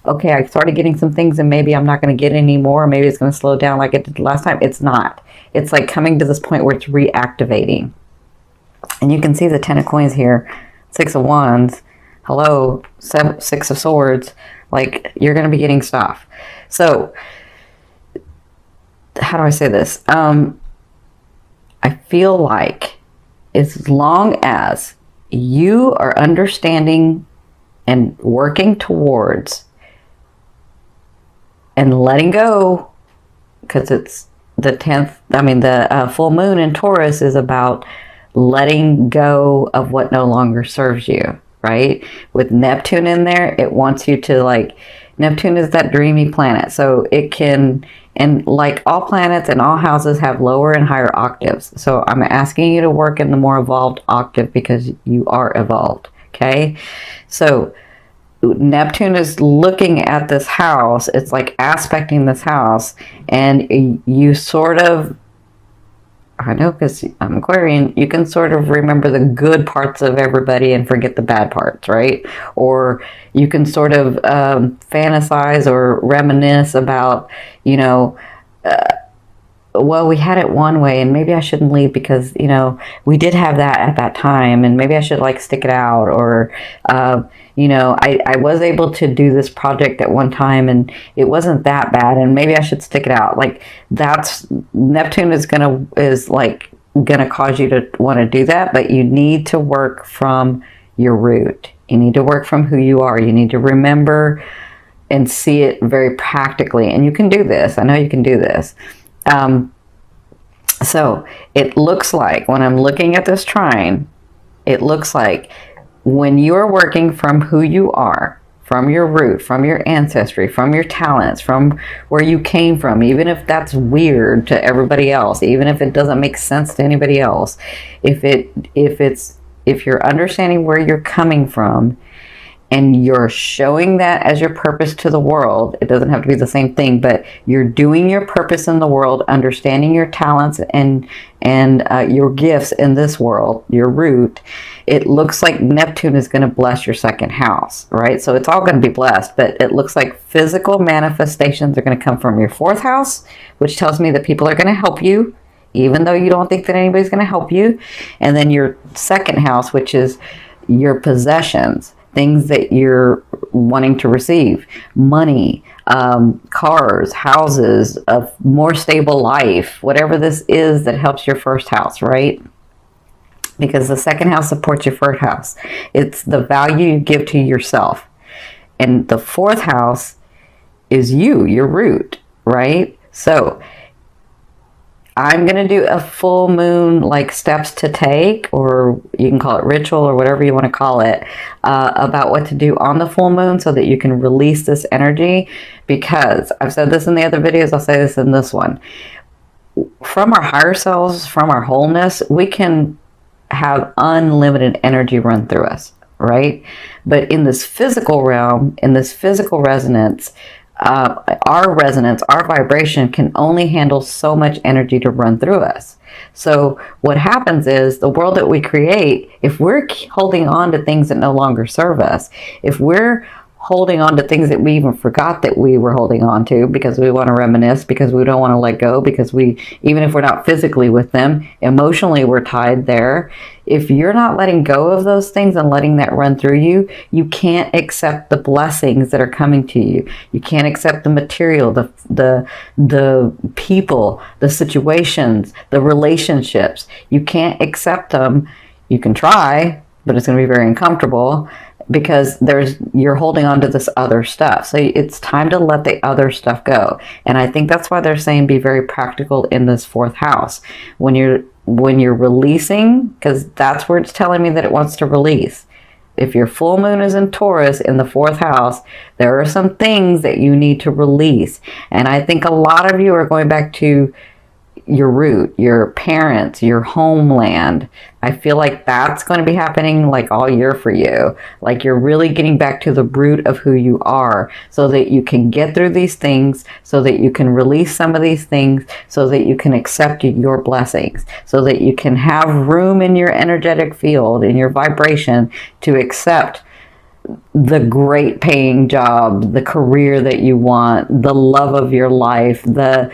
okay, I started getting some things and maybe I'm not going to get any more. Maybe it's going to slow down like it did last time. It's not. It's like coming to this point where it's reactivating. And you can see the 10 of coins here, 6 of wands, hello, 6 of swords. Like, you're going to be getting stuff. So, how do I say this? I feel like as long as you are understanding and working towards and letting go, because it's the 10th, the full moon in Taurus is about letting go of what no longer serves you, right? With Neptune in there, it wants you to, like, Neptune is that dreamy planet. So it can, and like all planets and all houses have lower and higher octaves. So I'm asking you to work in the more evolved octave because you are evolved, okay? So Neptune is looking at this house. It's like aspecting this house, and you sort of, I know because I'm Aquarian, you can sort of remember the good parts of everybody and forget the bad parts, right? Or you can sort of fantasize or reminisce about, well, we had it one way and maybe I shouldn't leave because, we did have that at that time and maybe I should like stick it out. Or, I was able to do this project at one time and it wasn't that bad and maybe I should stick it out. Like, that's, Neptune is gonna cause you to want to do that, but you need to work from your root. You need to work from who you are. You need to remember and see it very practically. And you can do this. I know you can do this. So it looks like when I'm looking at this trine, it looks like when you're working from who you are, from your root, from your ancestry, from your talents, from where you came from, even if that's weird to everybody else, even if it doesn't make sense to anybody else, if you're understanding where you're coming from and you're showing that as your purpose to the world, it doesn't have to be the same thing, but you're doing your purpose in the world, understanding your talents and your gifts in this world, your root, it looks like Neptune is going to bless your second house, right? So it's all going to be blessed, but it looks like physical manifestations are going to come from your fourth house, which tells me that people are going to help you, even though you don't think that anybody's going to help you. And then your second house, which is your possessions, things that you're wanting to receive, money, cars, houses, a more stable life, whatever this is that helps your first house, right? Because the second house supports your first house. It's the value you give to yourself. And the fourth house is you, your root, right? So I'm going to do a full moon, like steps to take, or you can call it ritual or whatever you want to call it, about what to do on the full moon so that you can release this energy. Because I've said this in the other videos, I'll say this in this one. From our higher selves, from our wholeness, we can have unlimited energy run through us, right? But in this physical realm, in this physical resonance, our resonance, our vibration can only handle so much energy to run through us. So what happens is the world that we create, if we're holding on to things that no longer serve us, if we're holding on to things that we even forgot that we were holding on to because we want to reminisce, because we don't want to let go, because we, even if we're not physically with them, emotionally we're tied there. If you're not letting go of those things and letting that run through you, you can't accept the blessings that are coming to you. You can't accept the material, the people, the situations, the relationships. You can't accept them. You can try, but it's going to be very uncomfortable, because you're holding on to this other stuff. So it's time to let the other stuff go. And I think that's why they're saying be very practical in this fourth house. When you're releasing, because that's where it's telling me that it wants to release. If your full moon is in Taurus in the fourth house, there are some things that you need to release. And I think a lot of you are going back to your root, your parents, your homeland. I feel like that's going to be happening like all year for you. Like you're really getting back to the root of who you are so that you can get through these things, so that you can release some of these things, so that you can accept your blessings, so that you can have room in your energetic field, in your vibration, to accept the great paying job, the career that you want, the love of your life, the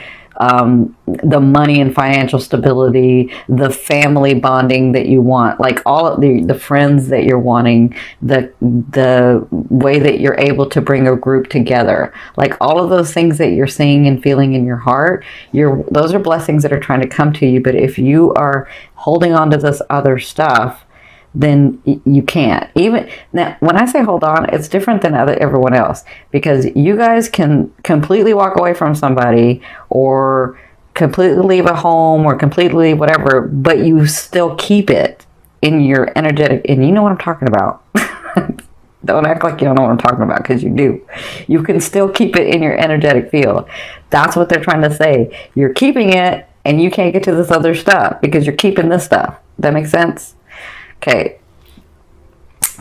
money and financial stability, the family bonding that you want, like all of the friends that you're wanting, the way that you're able to bring a group together, like all of those things that you're seeing and feeling in your heart, those are blessings that are trying to come to you. But if you are holding on to this other stuff, then you can't. Even now, when I say hold on, it's different than everyone else, because you guys can completely walk away from somebody or completely leave a home or completely leave whatever, but you still keep it in your energetic, and you know what I'm talking about. Don't act like you don't know what I'm talking about, because you do. You can still keep it in your energetic field. That's what they're trying to say. You're keeping it and you can't get to this other stuff because you're keeping this stuff. That makes sense? Okay,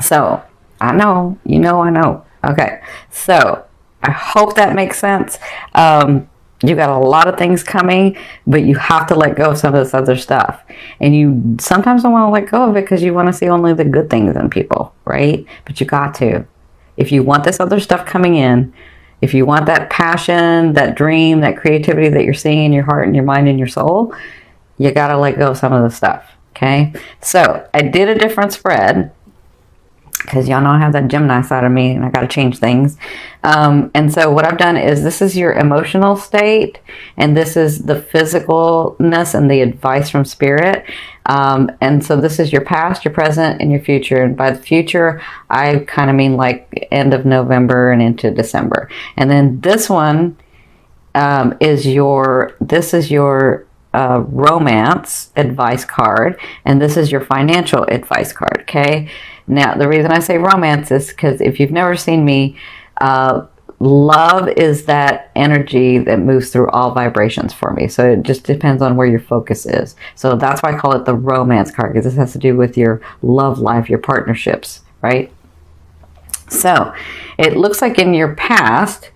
so I know, I know. Okay, so I hope that makes sense. You got a lot of things coming, but you have to let go of some of this other stuff. And you sometimes don't want to let go of it because you want to see only the good things in people, right? But you got to. If you want this other stuff coming in, if you want that passion, that dream, that creativity that you're seeing in your heart and your mind and your soul, you got to let go of some of the stuff. Okay, so I did a different spread because y'all know I have that Gemini side of me and I got to change things. And so what I've done is, this is your emotional state and this is the physicalness and the advice from spirit. And so this is your past, your present, and your future. And by the future, I kind of mean like end of November and into December. And then this one is your romance advice card, and this is your financial advice card. Okay, now the reason I say romance is because if you've never seen me, love is that energy that moves through all vibrations for me. So it just depends on where your focus is. So that's why I call it the romance card, because this has to do with your love life, your partnerships, right? So it looks like in your past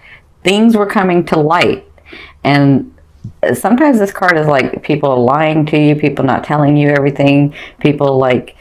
things were coming to light, and sometimes this card is like people lying to you, people not telling you everything, people like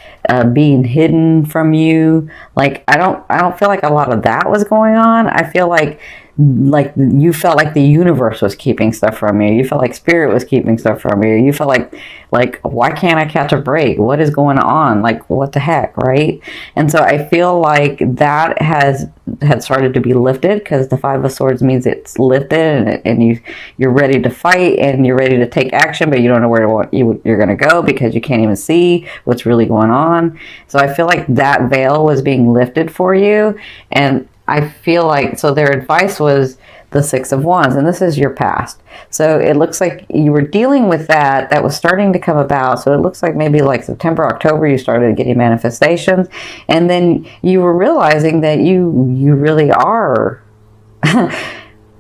being hidden from you. Like I don't feel like a lot of that was going on. I feel like you felt like the universe was keeping stuff from you. You felt like spirit was keeping stuff from you. You felt like why can't I catch a break? What is going on? Like what the heck, right? And so I feel like that had started to be lifted, because the Five of Swords means it's lifted and you're ready to fight and you're ready to take action, but you don't know where you're going to go because you can't even see what's really going on. So I feel like that veil was being lifted for you, and I feel like, so their advice was the Six of Wands, and this is your past. So it looks like you were dealing with that was starting to come about. So it looks like maybe like September, October, you started getting manifestations, and then you were realizing that you really are.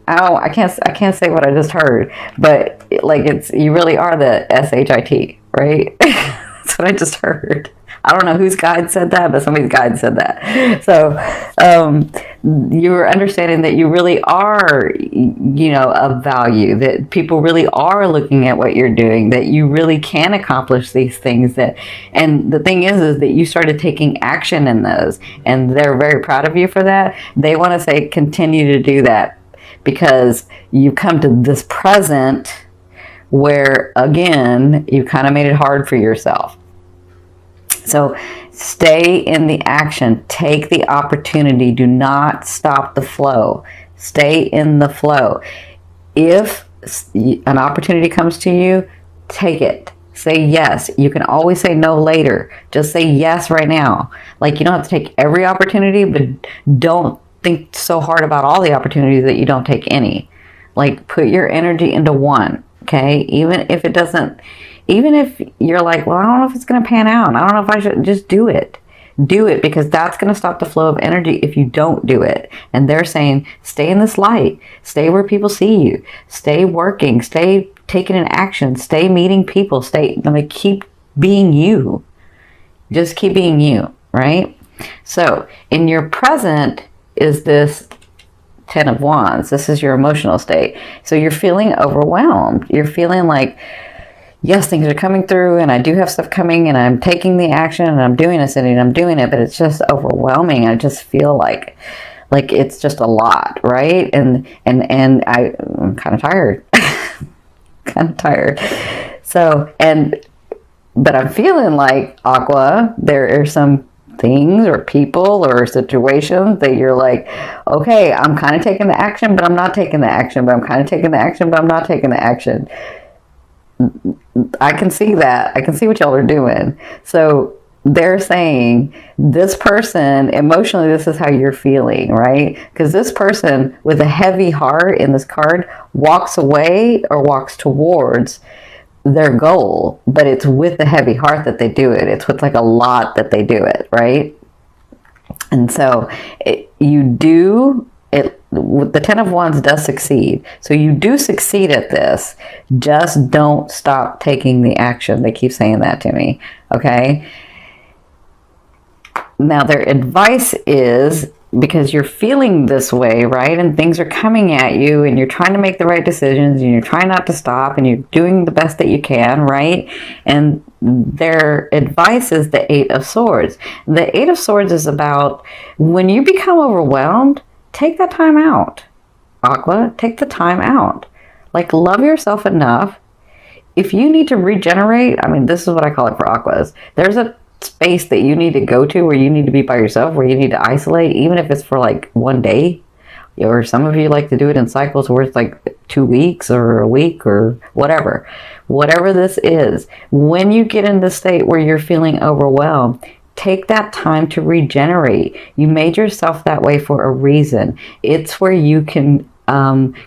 I can't say what I just heard, but like you really are the SHIT, right? That's what I just heard. I don't know whose guide said that, but somebody's guide said that. So you were understanding that you really are, of value, that people really are looking at what you're doing, that you really can accomplish these things. And the thing is that you started taking action in those, and they're very proud of you for that. They want to say continue to do that, because you come to this present where, again, you kind of made it hard for yourself. So stay in the action. Take the opportunity. Do not stop the flow. Stay in the flow. If an opportunity comes to you, take it. Say yes. You can always say no later. Just say yes right now. Like, you don't have to take every opportunity, but don't think so hard about all the opportunities that you don't take any. Like, put your energy into one, okay? Even if you're like, well, I don't know if it's going to pan out. I don't know if I should, just do it. Do it, because that's going to stop the flow of energy if you don't do it. And they're saying, stay in this light. Stay where people see you. Stay working. Stay taking an action. Stay meeting people. Keep being you. Just keep being you, right? So in your present is this Ten of Wands. This is your emotional state. So you're feeling overwhelmed. You're feeling like yes, things are coming through and I do have stuff coming and I'm taking the action and I'm doing this and I'm doing it, but it's just overwhelming. I just feel like it's just a lot, right? And I'm kind of tired. Kind of tired. So, but I'm feeling like, Aqua, there are some things or people or situations that you're like, okay, I'm kind of taking the action, but I'm not taking the action, but I'm kind of taking the action, but I'm not taking the action. I can see that. I can see what y'all are doing. So they're saying this person, emotionally, this is how you're feeling, right? Because this person with a heavy heart in this card walks away or walks towards their goal, but it's with a heavy heart that they do it. It's with like a lot that they do it, right? And so the 10 of Wands does succeed. So you do succeed at this. Just don't stop taking the action. They keep saying that to me, okay? Now their advice is, because you're feeling this way, right? And things are coming at you and you're trying to make the right decisions and you're trying not to stop and you're doing the best that you can, right? And their advice is the 8 of Swords. The 8 of Swords is about when you become overwhelmed, take that time out. Aqua, take the time out. Like, love yourself enough. If you need to regenerate, I mean, this is what I call it for Aquas. There's a space that you need to go to where you need to be by yourself, where you need to isolate, even if it's for like one day, or some of you like to do it in cycles where it's like 2 weeks or a week or whatever this is. When you get in the state where you're feeling overwhelmed, take that time to regenerate. You made yourself that way for a reason. It's where you can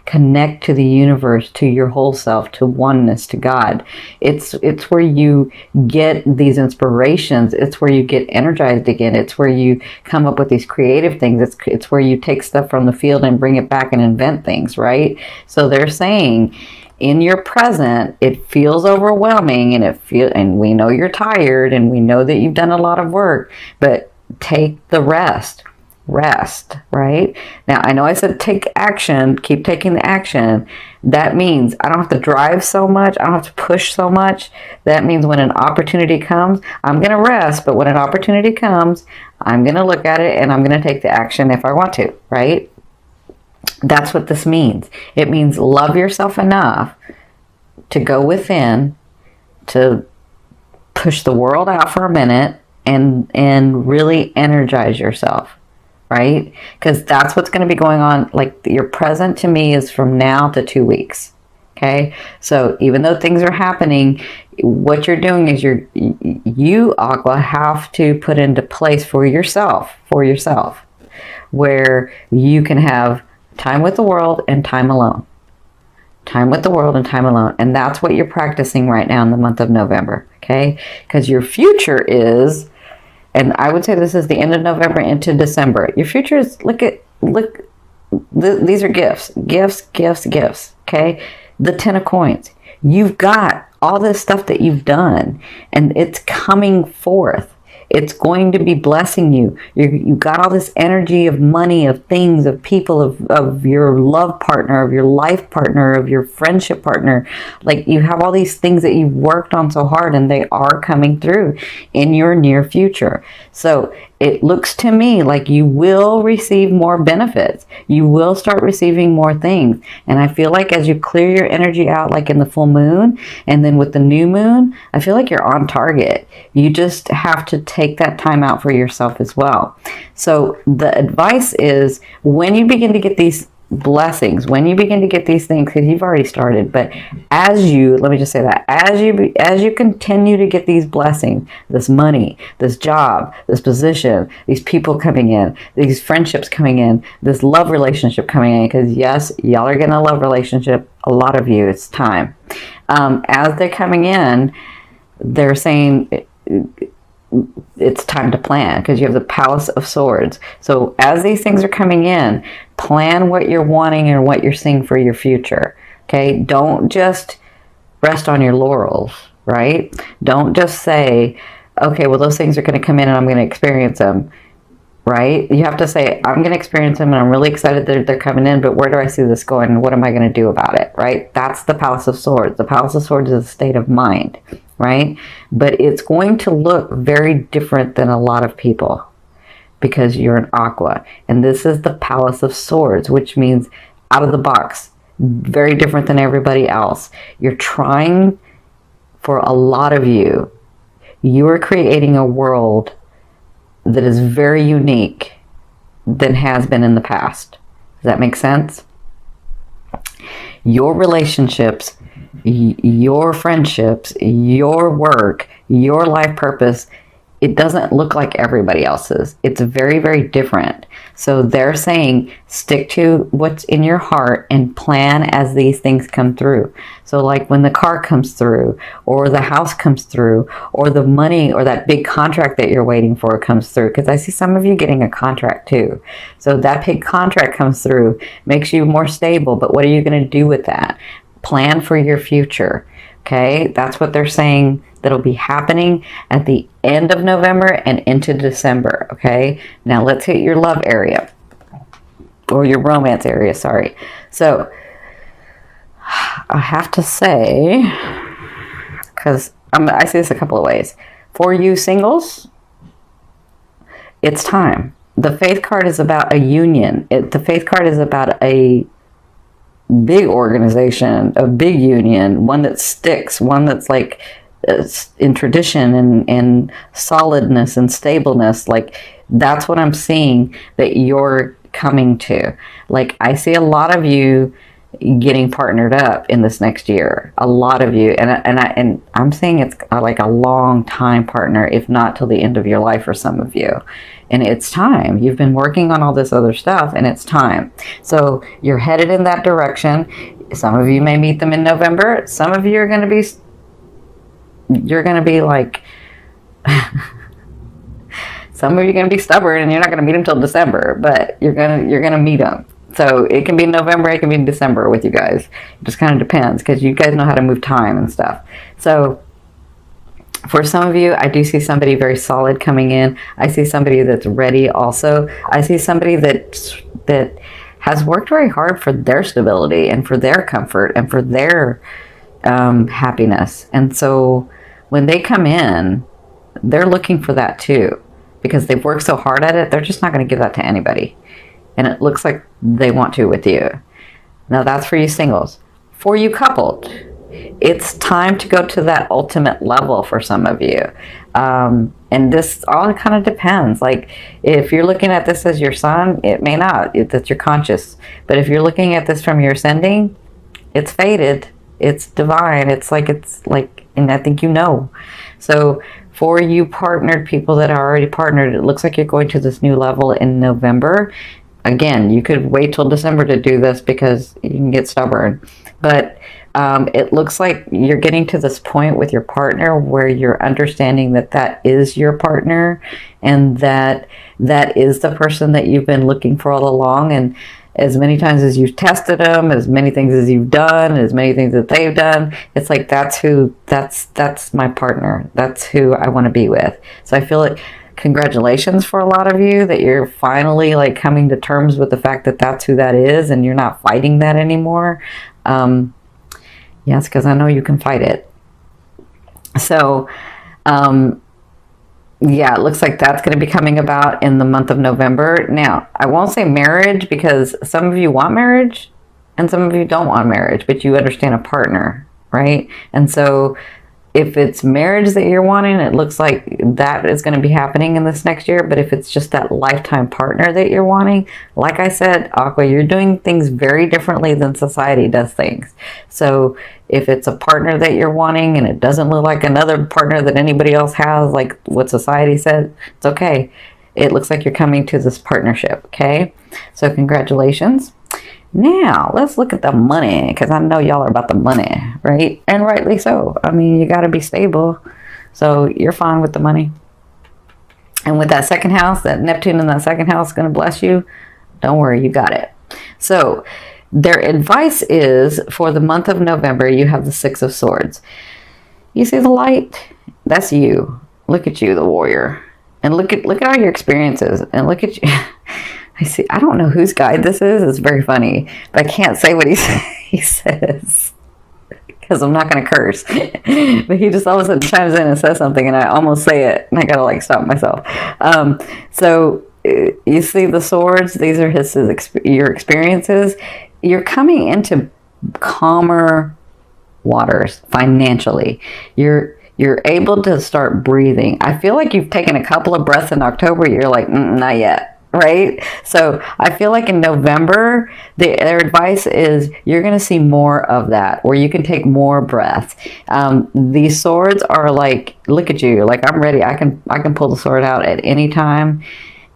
connect to the universe, to your whole self, to oneness, to God. It's where you get these inspirations. It's where you get energized again. It's where you come up with these creative things. It's where you take stuff from the field and bring it back and invent things, right? So they're saying, in your present, it feels overwhelming and we know you're tired and we know that you've done a lot of work, but take the rest, right? Now, I know I said take action, keep taking the action. That means I don't have to drive so much. I don't have to push so much. That means when an opportunity comes, I'm going to rest, but when an opportunity comes, I'm going to look at it and I'm going to take the action if I want to, right? That's what this means. It means love yourself enough to go within, to push the world out for a minute and really energize yourself, right? Because that's what's going to be going on. Like, your present to me is from now to 2 weeks. Okay. So even though things are happening, what you're doing is you, Aqua, have to put into place for yourself, where you can have time with the world and time alone. Time with the world and time alone. And that's what you're practicing right now in the month of November. Okay. Because your future is, and I would say this is the end of November into December. Your future is, these are gifts. Okay. The 10 of Coins. You've got all this stuff that you've done and it's coming forth. It's going to be blessing you. You've got all this energy of money, of things, of people, of your love partner, of your life partner, of your friendship partner. Like, you have all these things that you've worked on so hard and they are coming through in your near future. So it looks to me like you will receive more benefits. You will start receiving more things. And I feel like as you clear your energy out, like in the full moon, and then with the new moon, I feel like you're on target. You just have to take that time out for yourself as well. So the advice is, when you begin to get these blessings, when you begin to get these things, because you've already started, but let me just say that, as you continue to get these blessings, this money, this job, this position, these people coming in, these friendships coming in, this love relationship coming in, because yes, y'all are getting a love relationship, a lot of you, it's time. As they're coming in, they're saying it's time to plan, because you have the Palace of Swords. So as these things are coming in, plan what you're wanting and what you're seeing for your future. Okay, don't just rest on your laurels, right? Don't just say, okay, well, those things are going to come in and I'm going to experience them. right? You have to say, I'm going to experience them and I'm really excited that they're coming in, but where do I see this going and what am I going to do about it, right? That's the Palace of Swords. The Palace of Swords is a state of mind, right? But it's going to look very different than a lot of people because you're an Aqua. And this is the Palace of Swords, which means out of the box, very different than everybody else. You're trying, for a lot of you, you are creating a world that is very unique than has been in the past. Does that make sense? Your relationships, your friendships, your work, your life purpose, it doesn't look like everybody else's. It's very, very different. So they're saying stick to what's in your heart and plan as these things come through. So like when the car comes through, or the house comes through, or the money or that big contract that you're waiting for comes through, because I see some of you getting a contract too. So that big contract comes through, makes you more stable, but what are you going to do with that? Plan for your future. Okay, that's what they're saying that'll be happening at the end of November and into December. Okay, now let's hit your love area, or your romance area, sorry. So I have to say, because I see this a couple of ways. For you singles, it's time. The Faith card is about a union. The Faith card is about a big organization, a big union, one that sticks, one that's like in tradition and solidness and stableness. Like that's what I'm seeing that you're coming to. Like I see a lot of you getting partnered up in this next year, a lot of you, and I'm saying it's like a long time partner, if not till the end of your life for some of you. And it's time. You've been working on all this other stuff and it's time. So you're headed in that direction. Some of you may meet them in November. Some of you are going to be, you're going to be like, some of you are going to be stubborn and you're not going to meet them till December, but you're going to meet them. So it can be November, it can be December with you guys. It just kind of depends because you guys know how to move time and stuff. So for some of you, I do see somebody very solid coming in. I see somebody that's ready also. I see somebody that has worked very hard for their stability and for their comfort and for their happiness. And so when they come in, they're looking for that too. Because they've worked so hard at it, they're just not going to give that to anybody. And it looks like they want to with you. Now that's for you singles. For you coupled, it's time to go to that ultimate level for some of you. And this all kind of depends. Like if you're looking at this as your sun, it may not. That's your conscious. But if you're looking at this from your ascending, it's fated. It's divine. It's like, and I think you know. So for you partnered people that are already partnered, it looks like you're going to this new level in November. Again, you could wait till December to do this because you can get stubborn. But it looks like you're getting to this point with your partner where you're understanding that that is your partner and that that is the person that you've been looking for all along. And as many times as you've tested them, as many things as you've done, as many things that they've done, it's like that's my partner. That's who I want to be with. So I feel like congratulations for a lot of you that you're finally like coming to terms with the fact that that's who that is and you're not fighting that anymore. Yes, because I know you can fight it. So, yeah, it looks like that's going to be coming about in the month of November. Now, I won't say marriage because some of you want marriage and some of you don't want marriage, but you understand a partner, right? And so if it's marriage that you're wanting, it looks like that is going to be happening in this next year. But if it's just that lifetime partner that you're wanting, like I said, Aqua, you're doing things very differently than society does things. So if it's a partner that you're wanting and it doesn't look like another partner that anybody else has, like what society said, it's okay. It looks like you're coming to this partnership, okay? So congratulations. Now, let's look at the money, because I know y'all are about the money, right? And rightly so. I mean, you got to be stable. So you're fine with the money. And with that second house, that Neptune in that second house is going to bless you. Don't worry, you got it. So their advice is for the month of November, you have the Six of Swords. You see the light? That's you. Look at you, the warrior. And look at all your experiences, and look at you. I see. I don't know whose guide this is. It's very funny, but I can't say what he says because I'm not going to curse. But he just all of a sudden chimes in and says something, and I almost say it, and I got to like stop myself. So you see the swords. These are your experiences. You're coming into calmer waters financially. You're able to start breathing. I feel like you've taken a couple of breaths in October. You're like, not yet. Right? So I feel like in November, their advice is you're going to see more of that, or you can take more breaths. These swords are like, look at you, like I'm ready. I can pull the sword out at any time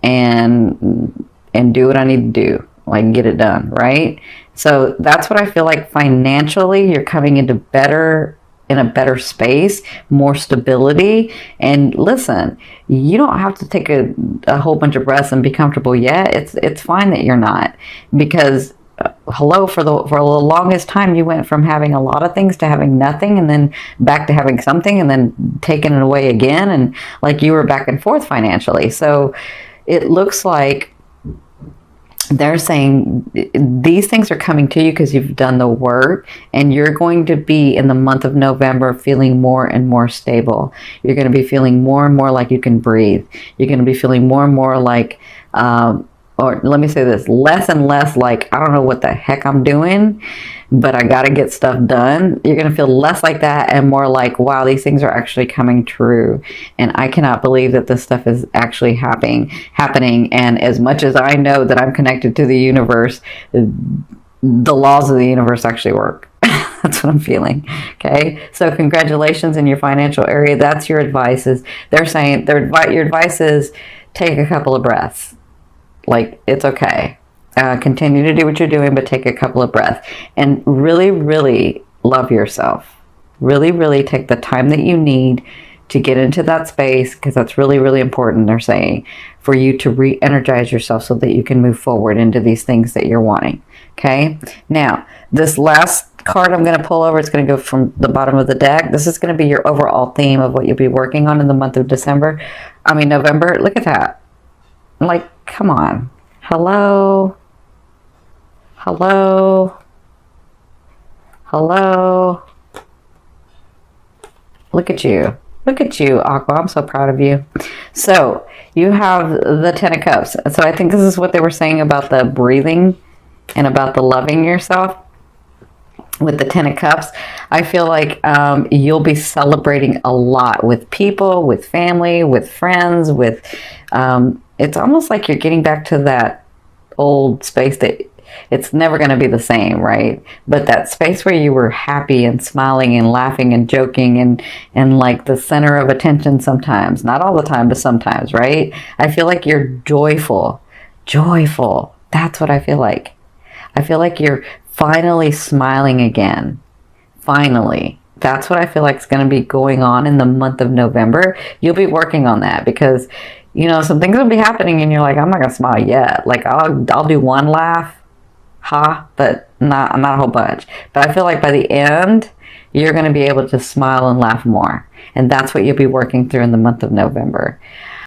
and do what I need to do, like get it done. Right? So that's what I feel like financially. You're coming into in a better space, more stability. And listen, you don't have to take a whole bunch of breaths and be comfortable yet. It's fine that you're not, because hello, for the longest time you went from having a lot of things to having nothing, and then back to having something, and then taking it away again, and like you were back and forth financially. So it looks like they're saying these things are coming to you because you've done the work, and you're going to be in the month of November feeling more and more stable. You're going to be feeling more and more like you can breathe. You're going to be feeling more and more like, or let me say this, less and less like, I don't know what the heck I'm doing, but I got to get stuff done. You're going to feel less like that and more like, wow, these things are actually coming true. And I cannot believe that this stuff is actually happening. And as much as I know that I'm connected to the universe, the laws of the universe actually work. That's what I'm feeling. Okay. So congratulations in your financial area. That's your advice. They're saying your advice is take a couple of breaths. Like, it's okay. Continue to do what you're doing, but take a couple of breaths and really, really love yourself. Really, really take the time that you need to get into that space, because that's really, really important, they're saying, for you to re-energize yourself so that you can move forward into these things that you're wanting. Okay. Now, this last card I'm going to pull over, it's going to go from the bottom of the deck. This is going to be your overall theme of what you'll be working on in the month of November. Look at that. Like, come on. Hello. Look at you. Look at you, Aqua. I'm so proud of you. So you have the 10 of Cups. So I think this is what they were saying about the breathing and about the loving yourself. With the 10 of Cups, I feel like you'll be celebrating a lot with people, with family, with friends, with it's almost like you're getting back to that old space that it's never going to be the same, right? But that space where you were happy and smiling and laughing and joking and like the center of attention sometimes, not all the time, but sometimes, right? I feel like you're joyful. That's what I feel like. I feel like you're finally smiling again. Finally. That's what I feel like is going to be going on in the month of November. You'll be working on that because, you know, some things will be happening and you're like, I'm not going to smile yet. Like I'll do one laugh, but not a whole bunch. But I feel like by the end, you're going to be able to smile and laugh more. And that's what you'll be working through in the month of November.